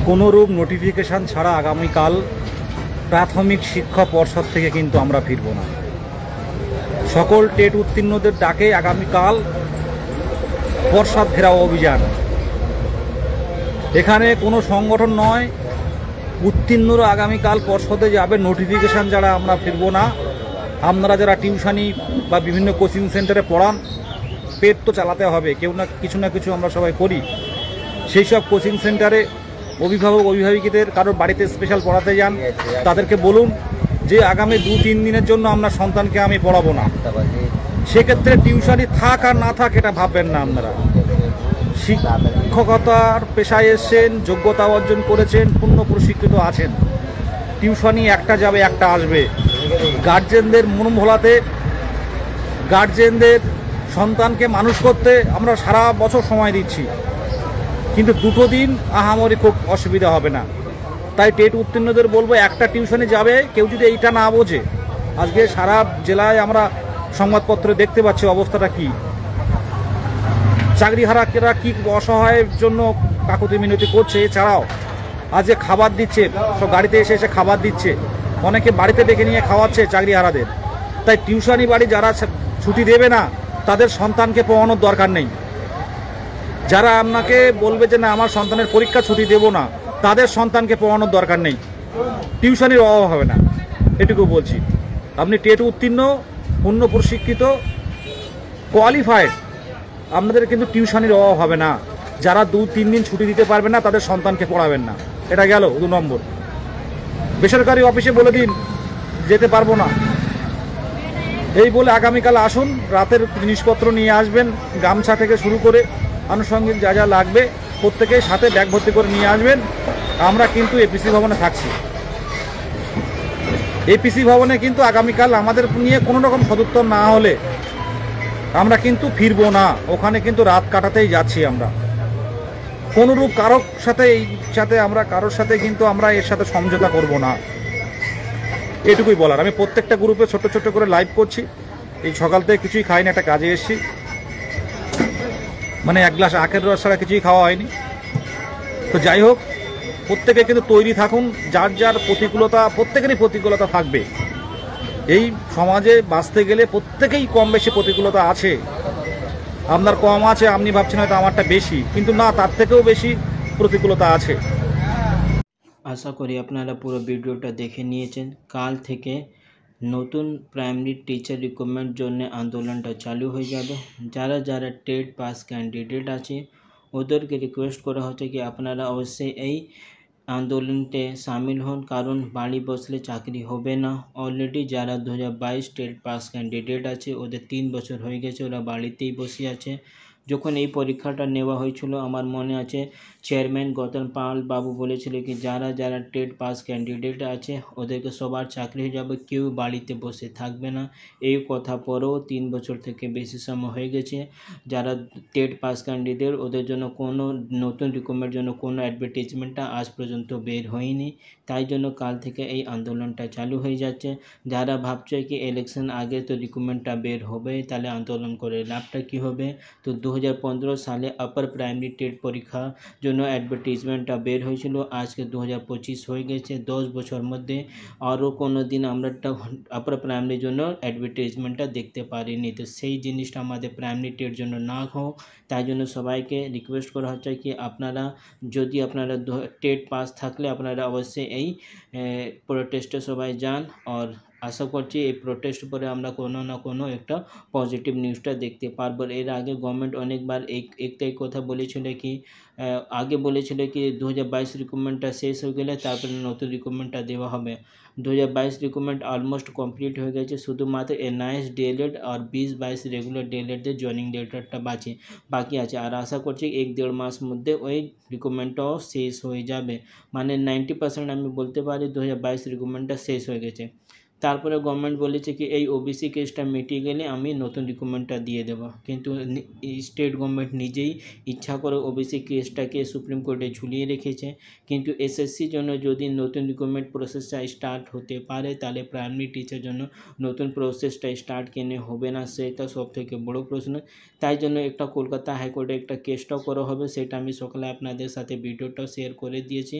কোনোরূপ নোটিফিকেশান ছাড়া আগামীকাল প্রাথমিক শিক্ষা পর্ষদ থেকে কিন্তু আমরা ফিরব না। সকল টেট উত্তীর্ণদের ডাকে আগামীকাল পর্ষদ ঘেরাও অভিযান। এখানে কোনো সংগঠন নয়, উত্তীর্ণরা আগামীকাল পর্ষদে যাবে। নোটিফিকেশান ছাড়া আমরা ফিরব না। আপনারা যারা টিউশনি বা বিভিন্ন কোচিং সেন্টারে পড়ান, পেট তো চালাতে হবে, কেউ না কিছু আমরা সবাই করি। সেই সব কোচিং সেন্টারে অভিভাবক অভিভাবিকাদের কারোর বাড়িতে স্পেশাল পড়াতে যান, তাদেরকে বলুন যে আগামী 2-3 দিনের জন্য আমরা সন্তানকে আমি পড়াবো না। সেক্ষেত্রে টিউশনি থাক আর না থাক এটা ভাববেন না। আপনারা শিক্ষকতার পেশায় এসছেন, যোগ্যতা অর্জন করেছেন, পূর্ণ প্রশিক্ষিত আছেন। টিউশনি একটা যাবে একটা আসবে। গার্জেনদের মন ভোলাতে, গার্জেনদের সন্তানকে মানুষ করতে আমরা সারা বছর সময় দিচ্ছি, কিন্তু 2 দিন আহামরি খুব অসুবিধা হবে না। তাই টেট উত্তীর্ণদের বলবো একটা টিউশনে যাবে। কেউ যদি এইটা না বোঝে, আজকে সারা জেলায় আমরা সংবাদপত্রে দেখতে পাচ্ছি অবস্থাটা কি। চাকরিহারারা কি অসহায়ের জন্য কাকুতি মিনতি করছে। এছাড়াও আজকে খাবার দিচ্ছে, সব গাড়িতে এসে এসে খাবার দিচ্ছে, অনেকে বাড়িতে ডেকে নিয়ে খাওয়াচ্ছে চাকরিহারাদের। তাই টিউশনি বাড়ি যারা ছুটি দেবে না, তাদের সন্তানকে পড়ানোর দরকার নেই। যারা আপনাকে বলবে যে না আমার সন্তানের পরীক্ষা ছুটি দেব না, তাদের সন্তানকে পড়ানোর দরকার নেই। টিউশনির অভাব হবে না, এটুকু বলছি। আপনি টেট উত্তীর্ণ, পূর্ণ প্রশিক্ষিত, কোয়ালিফাইড, আপনাদের কিন্তু টিউশনির অভাব হবে না। যারা 2-3 দিন ছুটি দিতে পারবেন না, তাদের সন্তানকে পড়াবেন না। এটা গেল 2 নম্বর। বেসরকারি অফিসে বলে দিন যেতে পারবো না, এই বলে আগামীকাল আসুন। রাতের জিনিসপত্র নিয়ে আসবেন, গামছা থেকে শুরু করে আনুষঙ্গিক যা যা লাগবে প্রত্যেকেই সাথে ব্যাগ ভর্তি করে নিয়ে আসবেন। আমরা কিন্তু এপিসি ভবনে থাকছি। এপিসি ভবনে কিন্তু আগামীকাল আমাদের নিয়ে কোনো রকম সদুত্তর না হলে আমরা কিন্তু ফিরবো না। ওখানে কিন্তু রাত কাটাতেই যাচ্ছি আমরা। কোনোরূপ কারোর সাথে আমরা কারোর সাথে কিন্তু আমরা এর সাথে সমঝোতা করব না, এটুকুই বলার। আমি প্রত্যেকটা গ্রুপে ছোট ছোট করে লাইভ করছি। এই সকাল থেকে কিছুই খাইনি, একটা কাজে এসেছি, মানে 1 গ্লাস আখের রস ছাড়া কিছুই খাওয়া হয়নি। তো যাই হোক, প্রত্যেকে কিন্তু তৈরি থাকুন। যার যার প্রতিকূলতা, প্রত্যেকেরই প্রতিকূলতা থাকবে। এই সমাজে বাঁচতে গেলে প্রত্যেকেই কম বেশি প্রতিকূলতা আছে। আপনার কম আছে, আপনি ভাবছেন হয়তো আমারটা বেশি, কিন্তু না, তার থেকেও বেশি প্রতিকূলতা আছে। আশা করি আপনারা পুরো ভিডিওটা দেখে নিয়েছেন। কাল থেকে নতুন প্রাইমারি টিচার রিক্রুটমেন্ট জন্য আন্দোলনটা চালু হয়ে যাবে। যারা যারা টেট পাস ক্যান্ডিডেট আছে ওদেরকে রিকোয়েস্ট করা হচ্ছে কি আপনারা অবশ্যই এই আন্দোলনতে সামিল হন, কারণ বাড়ি বসলে চাকরি হবে না। অলরেডি যারা 2022 টেট পাস ক্যান্ডিডেট আছে ওদের 3 বছর হয়ে গেছে, ওরা বাড়িতেই বসে আছে। যখন এই পরীক্ষাটা নেওয়া হয়েছিল আমার মনে আছে চেয়ারম্যান গৌতম পাল বাবু বলেছিল কি যারা যারা টেট পাস ক্যান্ডিডেট আছে ওদেরকে সবার চাকরি হয়ে যাবে, কেউ বাড়িতে বসে থাকবে না। এই কথা পরেও 3 বছর থেকে বেশি সময় হয়ে গেছে। যারা টেট পাস ক্যান্ডিডেট ওদের জন্য কোনো নতুন রিক্রুটমেন্টের জন্য কোনো অ্যাডভার্টাইজমেন্টটা আজ পর্যন্ত বের হয়নি। তাই জন্য কাল থেকে এই আন্দোলনটা চালু হয়ে যাচ্ছে। যারা ভাবছে কি ইলেকশন আগে তো রিক্রুটমেন্টটা বের হবে, তাহলে আন্দোলন করে লাভটা কী হবে। তো 2015 সালে আপার প্রাইমারি টেট পরীক্ষার জন্য অ্যাডভার্টাইজমেন্টটা বের হয়েছিল। আজকে 2025 হয়ে গেছে। 10 বছর মধ্যে আরও কোনো দিন আমরা আপার প্রাইমারির জন্য অ্যাডভার্টাইজমেন্টটা দেখতে পারিনি। তো সেই জিনিসটা আমাদের প্রাইমারি টেট জন্য না হোক, তাই জন্য সবাইকে রিকোয়েস্ট করা হচ্ছে কি আপনারা যদি আপনারা টেট পাস থাকলে আপনারা অবশ্যই এই প্রোটেস্টে সবাই যান। আর আশা করছি এই প্রোটেস্ট পরে আমরা কোনো না কোনো একটা পজিটিভ নিউজটা দেখতে পারবো। এর আগে গভর্নমেন্ট অনেকবার একটাই কথা বলেছিল কি আগে বলেছিল কি 2022 রিক্রুটমেন্টটা শেষ হয়ে গেলে তারপরে নতুন রিক্রুটমেন্টটা দেওয়া হবে। 2022 রিক্রুটমেন্ট অলমোস্ট কমপ্লিট হয়ে গেছে, শুধুমাত্র NIS DLED আর 20-22 রেগুলার ডিএলএডদের জয়েনিং লেটারটা বাকি আছে। আর আশা করছি 1-1.5 মাস মধ্যে ওই রিক্রুটমেন্টটাও শেষ হয়ে যাবে। মানে 90% আমি বলতে পারি 2022 রিক্রুটমেন্টটা শেষ হয়ে গেছে। তারপরে গভর্নমেন্ট বলেছে কি এই ওবিসি কেসটা মিটিয়ে গেলে আমি নতুন রিক্রুটমেন্টটা দিয়ে দেবো, কিন্তু স্টেট গভর্নমেন্ট নিজেই ইচ্ছা করে ওবিসি কেসটাকে সুপ্রিম কোর্টে ঝুলিয়ে রেখেছে। কিন্তু এসএসসির জন্য যদি নতুন রিক্রুটমেন্ট প্রসেসটা স্টার্ট হতে পারে তাহলে প্রাইমারি টিচার জন্য নতুন প্রসেসটা স্টার্ট কেন হবে না, সেটা সবথেকে বড় প্রশ্ন। তাই জন্য একটা কলকাতা হাইকোর্টে একটা কেসটাও করা হবে, সেটা আমি সকালে আপনাদের সাথে ভিডিওটাও শেয়ার করে দিয়েছি।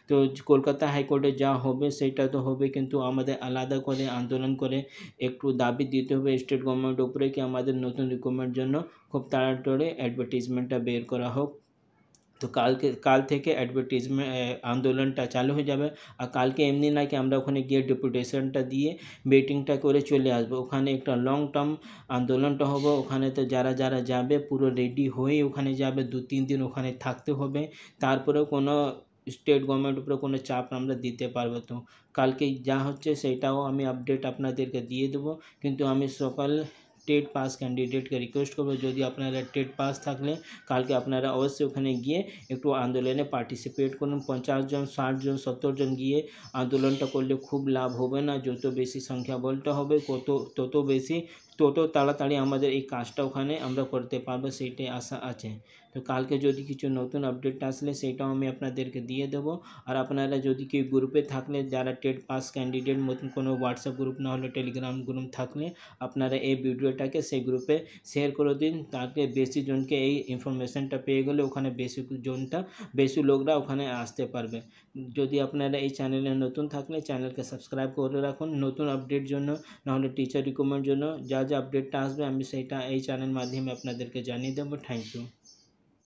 তো কলকাতা হাইকোর্টে যা হবে সেটা তো হবে, কিন্তু আমাদের আলাদা করে আন্দোলন করে একটু দাবি দিতে হবে স্টেট গভর্নমেন্টের উপরে কি আমাদের নতুন রিক্রুটমেন্টের জন্য খুব তাড়াতাড়ি অ্যাডভার্টিজমেন্টটা বের করা হোক। তো কাল থেকে অ্যাডভার্টিজমেন্ট আন্দোলনটা চালু হয়ে যাবে। আর কালকে এমনি না কি আমরা ওখানে গিয়ে ডেপুটেশনটা দিয়ে মিটিংটা করে চলে আসবো, ওখানে একটা লং টার্ম আন্দোলনটা হবে। ওখানে তো যারা যারা যাবে পুরো রেডি হয়ে ওখানে যাবে, 2-3 দিন ওখানে থাকতে হবে, তারপরেও কোনো স্টেট গভর্নমেন্টের উপরে কোনো চাপ আমরা দিতে পারবো। তো কালকে যা হচ্ছে সেটাও আমি আপডেট আপনাদেরকে দিয়ে দেবো। কিন্তু আমি সকাল টেট পাস ক্যান্ডিডেটকে রিকোয়েস্ট করবো, যদি আপনারা টেট পাস থাকলে কালকে আপনারা অবশ্যই ওখানে গিয়ে একটু আন্দোলনে পার্টিসিপেট করুন। 50 জন, 60 জন, 70 জন গিয়ে আন্দোলনটা করলে খুব লাভ হবে না, যত বেশি সংখ্যা বলতে হবে তত তাড়াতাড়ি আমাদের এই কাজটা ওখানে আমরা করতে পারবো, সেইটাই আশা আছে। তো কালকে যদি কিছু নতুন আপডেট আসলে সেটাও আমি আপনাদেরকে দিয়ে দেবো। আর আপনারা যদি কেউ গ্রুপে থাকলে যারা টেট পাস ক্যান্ডিডেট মতন কোনো হোয়াটসঅ্যাপ গ্রুপ না হলে টেলিগ্রাম গ্রুপ থাকলে আপনারা এই ভিডিওটাকে সেই গ্রুপে শেয়ার করে দিন, তাকে বেশি জনকে এই ইনফরমেশনটা পেয়ে গেলে ওখানে বেশি লোকরা ওখানে আসতে পারবে। যদি আপনারা এই চ্যানেলে নতুন থাকলে চ্যানেলকে সাবস্ক্রাইব করে রাখুন নতুন আপডেট জন্য, নাহলে টিচার রিক্রুটমেন্ট জন্য যা যা আপডেটটা আসবে আমি সেইটা এই চ্যানেল মাধ্যমে আপনাদেরকে জানিয়ে দেবো। Thank you.